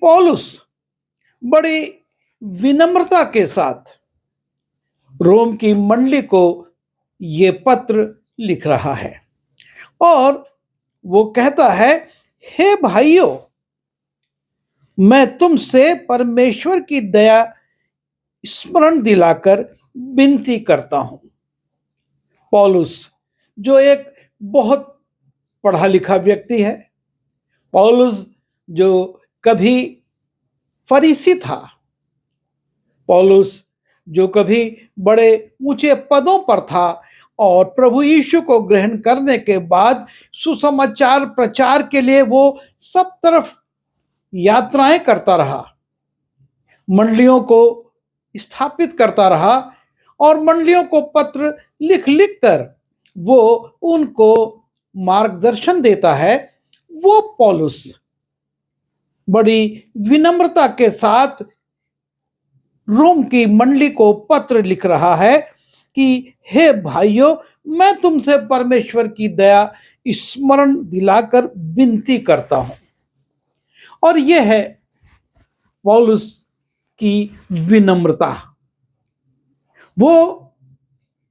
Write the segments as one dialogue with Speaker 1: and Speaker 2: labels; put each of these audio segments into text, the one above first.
Speaker 1: पौलुस बड़ी विनम्रता के साथ रोम की मंडली को ये पत्र लिख रहा है और वो कहता है, हे भाइयों, मैं तुमसे परमेश्वर की दया स्मरण दिलाकर विनती करता हूं। पौलुस जो एक बहुत पढ़ा लिखा व्यक्ति है, पौलुस जो कभी फरीसी था, पौलुस जो कभी बड़े ऊंचे पदों पर था और प्रभु यीशु को ग्रहण करने के बाद सुसमाचार प्रचार के लिए वो सब तरफ यात्राएं करता रहा, मंडलियों को स्थापित करता रहा और मंडलियों को पत्र लिख लिख कर वो उनको मार्गदर्शन देता है। वो पौलुस बड़ी विनम्रता के साथ रोम की मंडली को पत्र लिख रहा है कि हे भाइयों, मैं तुमसे परमेश्वर की दया स्मरण दिलाकर विनती करता हूं। और यह है पौलुस की विनम्रता। वो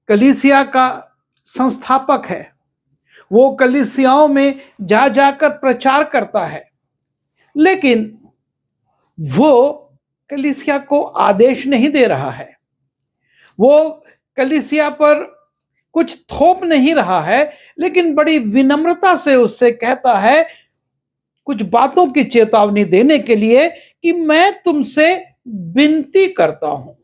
Speaker 1: कलीसिया का संस्थापक है, वो कलीसियाओं में जा जाकर प्रचार करता है, लेकिन वो कलीसिया को आदेश नहीं दे रहा है, वो कलीसिया पर कुछ थोप नहीं रहा है, लेकिन बड़ी विनम्रता से उससे कहता है, कुछ बातों की चेतावनी देने के लिए कि मैं तुमसे विनती करता हूं।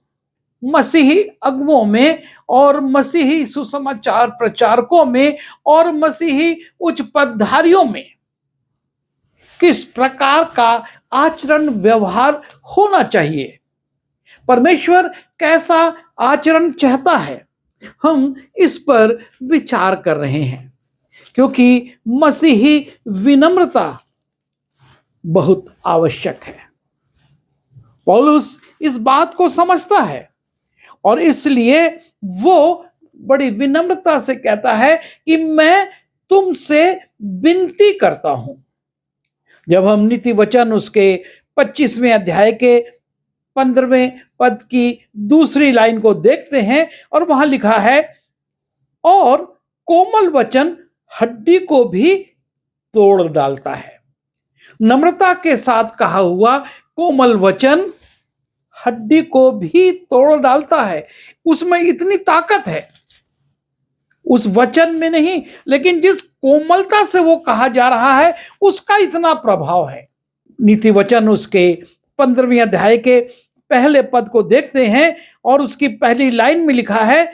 Speaker 1: मसीही अगुवों में और मसीही सुसमाचार प्रचारकों में और मसीही उच्च पदधारियों में किस प्रकार का आचरण व्यवहार होना चाहिए, परमेश्वर कैसा आचरण चाहता है, हम इस पर विचार कर रहे हैं, क्योंकि मसीही विनम्रता बहुत आवश्यक है। पौलुस इस बात को समझता है और इसलिए वो बड़ी विनम्रता से कहता है कि मैं तुमसे विनती करता हूं। जब हम नीति वचन उसके 25वें अध्याय के 15वें पद की दूसरी लाइन को देखते हैं और वहां लिखा है, और कोमल वचन हड्डी को भी तोड़ डालता है। नम्रता के साथ कहा हुआ कोमल वचन हड्डी को भी तोड़ डालता है। उसमें इतनी ताकत है, उस वचन में नहीं, लेकिन जिस कोमलता से वो कहा जा रहा है उसका इतना प्रभाव है। नीति वचन उसके 15वें अध्याय के पहले पद को देखते हैं और उसकी पहली लाइन में लिखा है,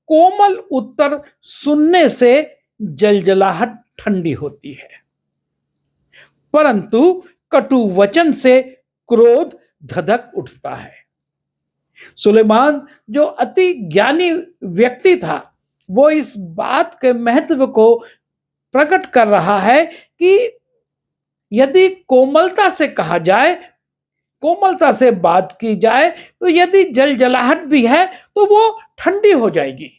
Speaker 1: कोमल उत्तर सुनने से जलजलाहट ठंडी होती है, परंतु कटु वचन से क्रोध धधक उठता है। सुलेमान जो अति ज्ञानी व्यक्ति था, वो इस बात के महत्व को प्रकट कर रहा है कि यदि कोमलता से कहा जाए, कोमलता से बात की जाए, तो यदि जलजलाहट भी है तो वो ठंडी हो जाएगी,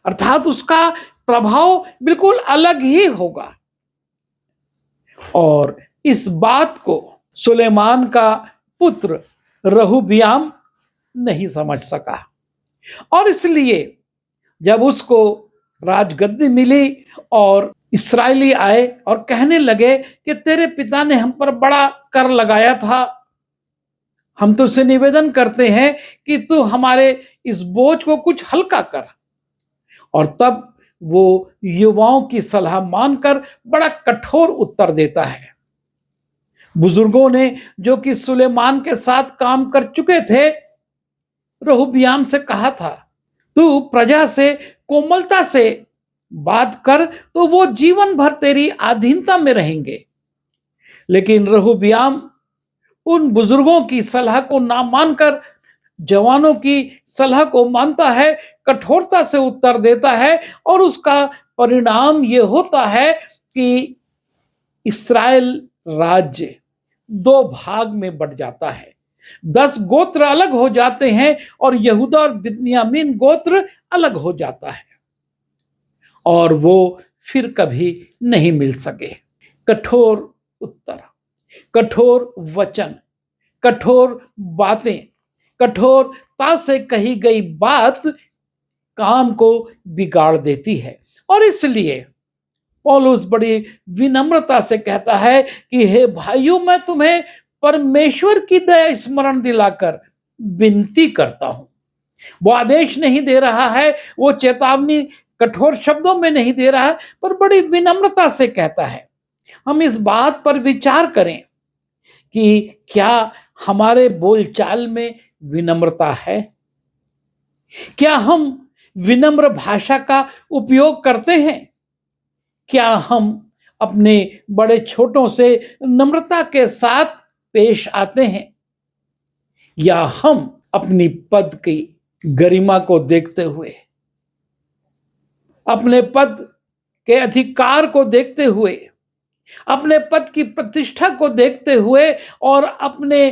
Speaker 1: अर्थात उसका प्रभाव बिल्कुल अलग ही होगा। और इस बात को सुलेमान का पुत्र रहूब्याम नहीं समझ सका और इसलिए जब उसको राजगद्दी मिली और इस्राएली आए और कहने लगे कि तेरे पिता ने हम पर बड़ा कर लगाया था, हम तो उसे निवेदन करते हैं कि तू हमारे इस बोझ को कुछ हल्का कर, और तब वो युवाओं की सलाह मानकर बड़ा कठोर उत्तर देता है। बुजुर्गों ने जो कि सुलेमान के साथ काम कर चुके थे, रहूब्याम से कहा था, तू प्रजा से कोमलता से बात कर तो वो जीवन भर तेरी अधीनता में रहेंगे। लेकिन रहूब्याम उन बुजुर्गों की सलाह को ना मानकर जवानों की सलाह को मानता है, कठोरता से उत्तर देता है और उसका परिणाम ये होता है कि इस्राएल राज्य 2 भाग में बंट जाता है, 10 गोत्र अलग हो जाते हैं और यहूदा और बिन्यामीन गोत्र अलग हो जाता है और वो फिर कभी नहीं मिल सके। कठोर उत्तर, कठोर वचन, कठोर बातें, कठोरता से कही गई बात काम को बिगाड़ देती है। और इसलिए पौलुस बड़ी विनम्रता से कहता है कि हे भाइयों, मैं तुम्हें परमेश्वर की दया स्मरण दिलाकर विनती करता हूं। वो आदेश नहीं दे रहा है, वो चेतावनी कठोर शब्दों में नहीं दे रहा है, पर बड़ी विनम्रता से कहता है। हम इस बात पर विचार करें कि क्या हमारे बोलचाल में विनम्रता है? क्या हम विनम्र भाषा का उपयोग करते हैं? क्या हम अपने बड़े छोटों से नम्रता के साथ पेश आते हैं? या हम अपनी पद की गरिमा को देखते हुए, अपने पद के अधिकार को देखते हुए, अपने पद की प्रतिष्ठा को देखते हुए और अपने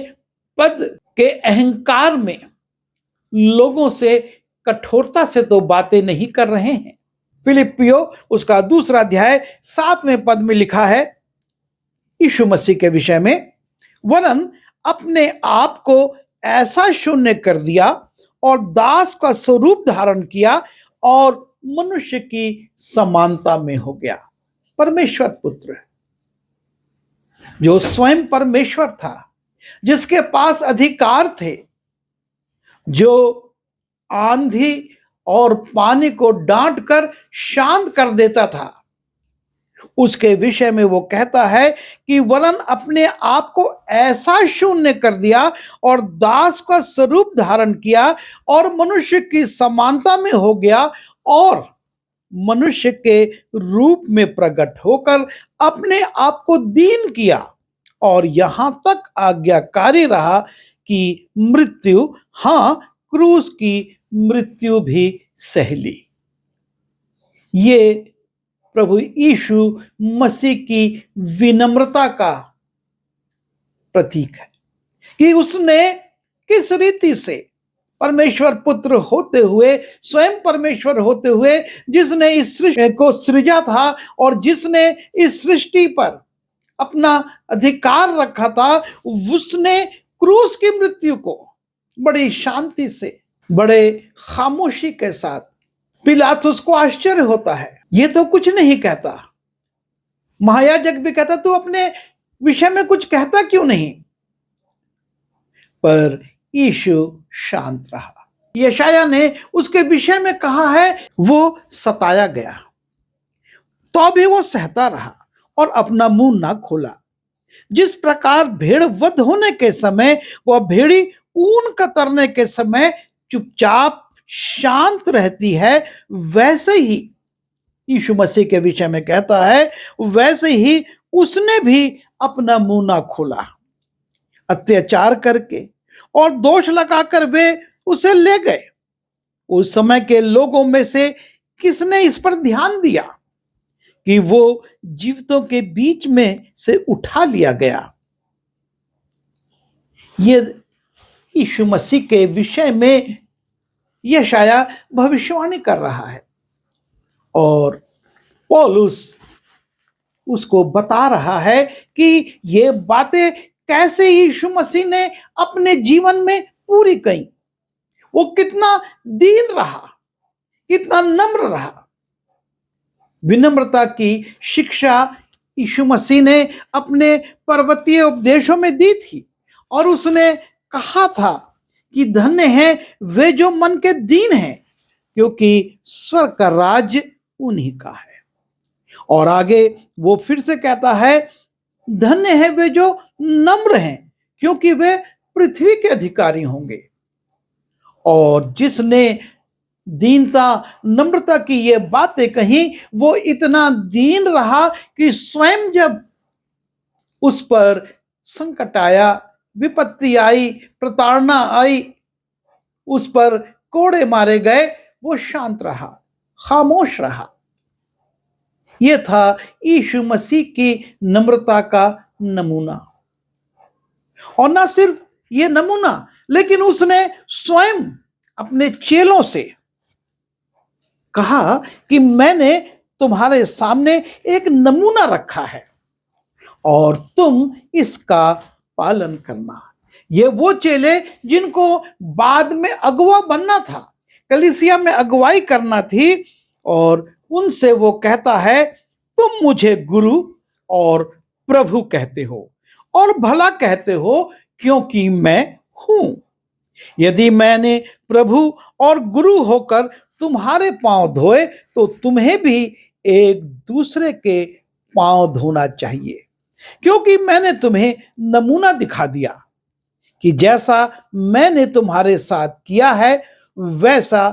Speaker 1: पद के अहंकार में लोगों से कठोरता से तो बातें नहीं कर रहे हैं। फिलिपियो उसका 2 अध्याय 7वें पद में लिखा है यीशु मसीह के विषय में, वरन अपने आप को ऐसा शून्य कर दिया और दास का स्वरूप धारण किया और मनुष्य की समानता में हो गया। परमेश्वर पुत्र जो स्वयं परमेश्वर था, जिसके पास अधिकार थे, जो आंधी और पानी को डांट कर शांत कर देता था, उसके विषय में वो कहता है कि वरन अपने आप को ऐसा शून्य कर दिया और दास का स्वरूप धारण किया और मनुष्य की समानता में हो गया और मनुष्य के रूप में प्रकट होकर अपने आप को दीन किया और यहां तक आज्ञाकारी रहा कि मृत्यु, हां, क्रूस की मृत्यु भी सह ली। ये प्रभु यीशु मसीह की विनम्रता का प्रतीक है कि उसने किस रीति से परमेश्वर पुत्र होते हुए, स्वयं परमेश्वर होते हुए, जिसने इस सृष्टि को सृजा था और जिसने इस सृष्टि पर अपना अधिकार रखा था, उसने क्रूस की मृत्यु को बड़ी शांति से, बड़े खामोशी के साथ, पिलातुस को आश्चर्य होता है, ये तो कुछ नहीं कहता। महायाजक भी कहता, तू अपने विषय में कुछ कहता क्यों नहीं? पर यीशु शांत रहा। यशाया ने उसके विषय में कहा है, वो सताया गया तो भी वो सहता रहा और अपना मुंह ना खोला। जिस प्रकार भेड़ वध होने के समय वह भेड़ी ऊन कतरने के समय चुपचाप शांत रहती है, वैसे ही यीशु मसीह के विषय में कहता है, वैसे ही उसने भी अपना मुंह ना खोला। अत्याचार करके और दोष लगाकर वे उसे ले गए। उस समय के लोगों में से किसने इस पर ध्यान दिया कि वो जीवितों के बीच में से उठा लिया गया? ये यीशु मसीह के विषय में यशाया भविष्यवाणी कर रहा है और पौलुस उसको बता रहा है कि ये बातें कैसे यीशु मसीह ने अपने जीवन में पूरी की। वो कितना दीन रहा, कितना नम्र रहा। विनम्रता की शिक्षा यीशु मसीह ने अपने पर्वतीय उपदेशों में दी थी और उसने कहा था कि धन्य है वे जो मन के दीन हैं, क्योंकि स्वर्ग का राज्य उन्हीं का है। और आगे वो फिर से कहता है, धन्य है वे जो नम्र हैं, क्योंकि वे पृथ्वी के अधिकारी होंगे। और जिसने दीनता, नम्रता की ये बातें कही, वो इतना दीन रहा कि स्वयं जब उस पर संकट आया, विपत्ति आई, प्रताड़ना आई, उस पर कोड़े मारे गए, वो शांत रहा, खामोश रहा। यह था यीशु मसीह की नम्रता का नमूना। और ना सिर्फ ये नमूना, लेकिन उसने स्वयं अपने चेलों से कहा कि मैंने तुम्हारे सामने एक नमूना रखा है और तुम इसका पालन करना। ये वो चेले जिनको बाद में अगुवा बनना था, कलीसिया में अगुवाई करना थी, और उनसे वो कहता है, तुम मुझे गुरु और प्रभु कहते हो और भला कहते हो, क्योंकि मैं हूं। यदि मैंने प्रभु और गुरु होकर तुम्हारे पांव धोए, तो तुम्हें भी एक दूसरे के पांव धोना चाहिए, क्योंकि मैंने तुम्हें नमूना दिखा दिया कि जैसा मैंने तुम्हारे साथ किया है, वैसा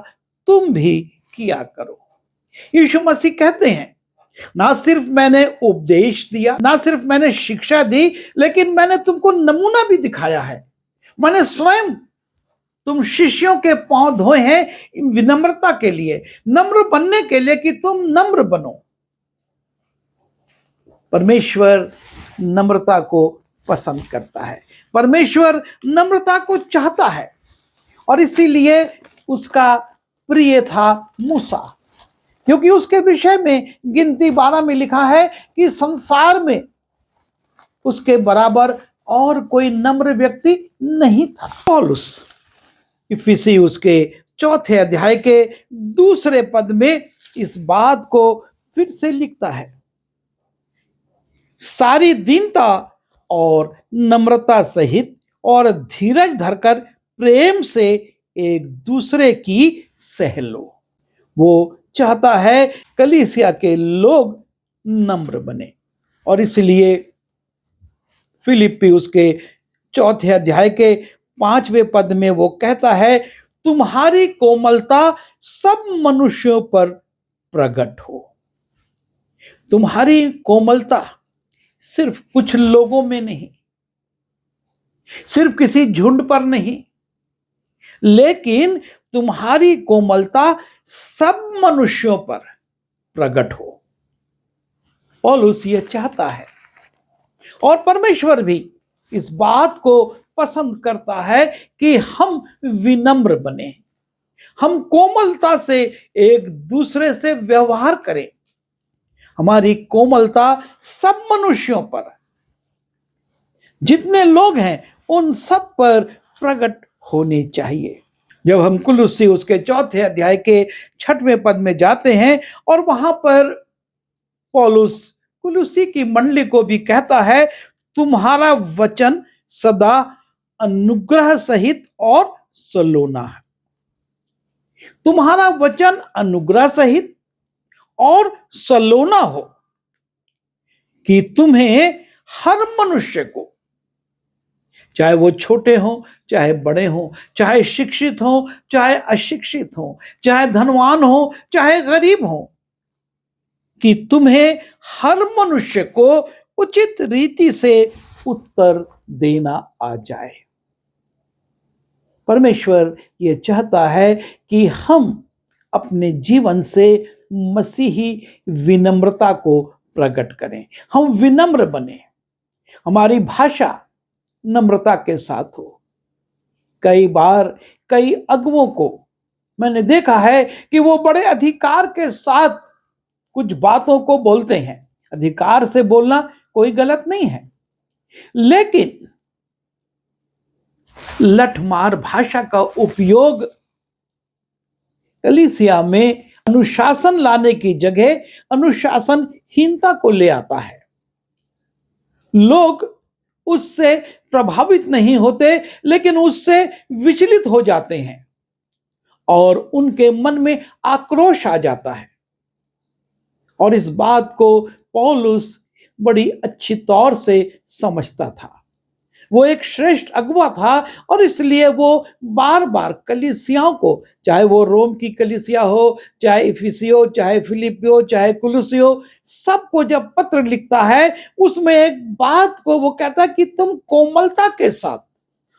Speaker 1: तुम भी किया करो। यीशु मसीह कहते हैं, ना सिर्फ मैंने उपदेश दिया, ना सिर्फ मैंने शिक्षा दी, लेकिन मैंने तुमको नमूना भी दिखाया है। मैंने स्वयं तुम शिष्यों के पांव धोए हैं विनम्रता के लिए, नम्र बनने के लिए, कि तुम नम्र बनो। परमेश्वर नम्रता को पसंद करता है, परमेश्वर नम्रता को चाहता है, और इसीलिए उसका प्रिय था मूसा, क्योंकि उसके विषय में गिनती 12 में लिखा है कि संसार में उसके बराबर और कोई नम्र व्यक्ति नहीं था। पौलुस इफिसी उसके 4 अध्याय के 2 पद में इस बात को फिर से लिखता है, सारी दीनता और नम्रता सहित और धीरज धरकर प्रेम से एक दूसरे की सह लो। वो चाहता है कलीसिया के लोग नम्र बने, और इसलिए फिलिप्पी उसके 4 अध्याय के 5वें पद में वो कहता है, तुम्हारी कोमलता सब मनुष्यों पर प्रकट हो। तुम्हारी कोमलता सिर्फ कुछ लोगों में नहीं, सिर्फ किसी झुंड पर नहीं, लेकिन तुम्हारी कोमलता सब मनुष्यों पर प्रकट हो। पौलुस ये चाहता है, और परमेश्वर भी इस बात को पसंद करता है कि हम विनम्र बने, हम कोमलता से एक दूसरे से व्यवहार करें। हमारी कोमलता सब मनुष्यों पर, जितने लोग हैं उन सब पर प्रकट होनी चाहिए। जब हम कुलुस्सी उसके 4 अध्याय के 6वें पद में जाते हैं, और वहां पर पौलुस कुलुस्सी की मंडली को भी कहता है, तुम्हारा वचन सदा अनुग्रह सहित और सलोना है। तुम्हारा वचन अनुग्रह सहित और सलोना हो, कि तुम्हें हर मनुष्य को, चाहे वो छोटे हो चाहे बड़े हो, चाहे शिक्षित हो चाहे अशिक्षित हो, चाहे धनवान हो चाहे गरीब हो, कि तुम्हें हर मनुष्य को उचित रीति से उत्तर देना आ जाए। परमेश्वर ये चाहता है कि हम अपने जीवन से मसीही विनम्रता को प्रकट करें, हम विनम्र बने, हमारी भाषा नम्रता के साथ हो। कई बार कई अगुवों को मैंने देखा है कि वो बड़े अधिकार के साथ कुछ बातों को बोलते हैं। अधिकार से बोलना कोई गलत नहीं है, लेकिन लठमार भाषा का उपयोग कलीसिया में अनुशासन लाने की जगह अनुशासनहीनता को ले आता है। लोग उससे प्रभावित नहीं होते, लेकिन उससे विचलित हो जाते हैं, और उनके मन में आक्रोश आ जाता है। और इस बात को पौलुस बड़ी अच्छी तौर से समझता था। वो एक श्रेष्ठ अगुवा था, और इसलिए वो बार बार कलीसियाओं को, चाहे वो रोम की कलीसिया हो, चाहे इफिसी हो, चाहे फिलिप्पी हो, चाहे कुलुस्सी हो, सबको जब पत्र लिखता है, उसमें एक बात को वो कहता है कि तुम कोमलता के साथ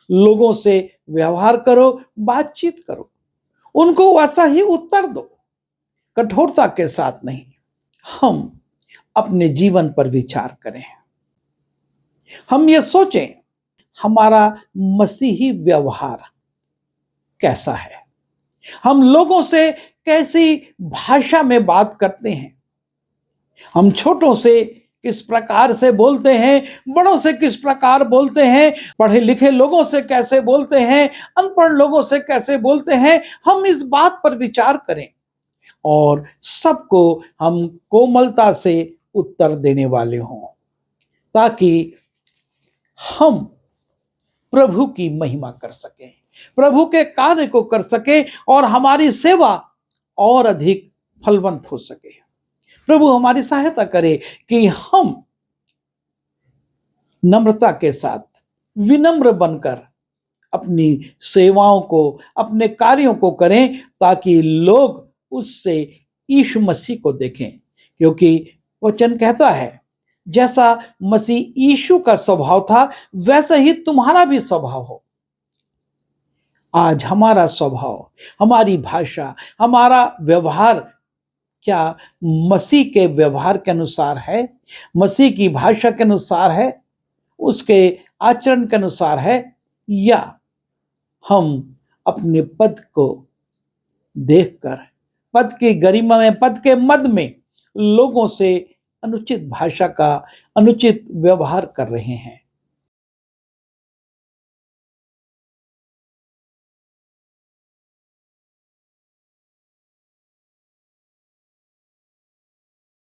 Speaker 1: लोगों से व्यवहार करो, बातचीत करो, उनको वैसा ही उत्तर दो, कठोरता के साथ नहीं। हम अपने जीवन पर विचार करें, हम ये सोचें, हमारा मसीही व्यवहार कैसा है, हम लोगों से कैसी भाषा में बात करते हैं, हम छोटों से किस प्रकार से बोलते हैं, बड़ों से किस प्रकार बोलते हैं, पढ़े लिखे लोगों से कैसे बोलते हैं, अनपढ़ लोगों से कैसे बोलते हैं, हम इस बात पर विचार करें और सबको हम कोमलता से उत्तर देने वाले हों, ताकि हम प्रभु की महिमा कर सकें, प्रभु के कार्य को कर सके और हमारी सेवा और अधिक फलवंत हो सके। प्रभु हमारी सहायता करे कि हम नम्रता के साथ, विनम्र बनकर अपनी सेवाओं को, अपने कार्यों को करें, ताकि लोग उससे यीशु मसीह को देखें। क्योंकि वचन कहता है, जैसा मसीह यीशु का स्वभाव था वैसा ही तुम्हारा भी स्वभाव हो। आज हमारा स्वभाव, हमारी भाषा, हमारा व्यवहार क्या मसीह के व्यवहार के अनुसार है, मसीह की भाषा के अनुसार है, उसके आचरण के अनुसार है, या हम अपने पद को देखकर, पद की गरिमा में, पद के मद में लोगों से अनुचित भाषा का, अनुचित व्यवहार कर रहे हैं।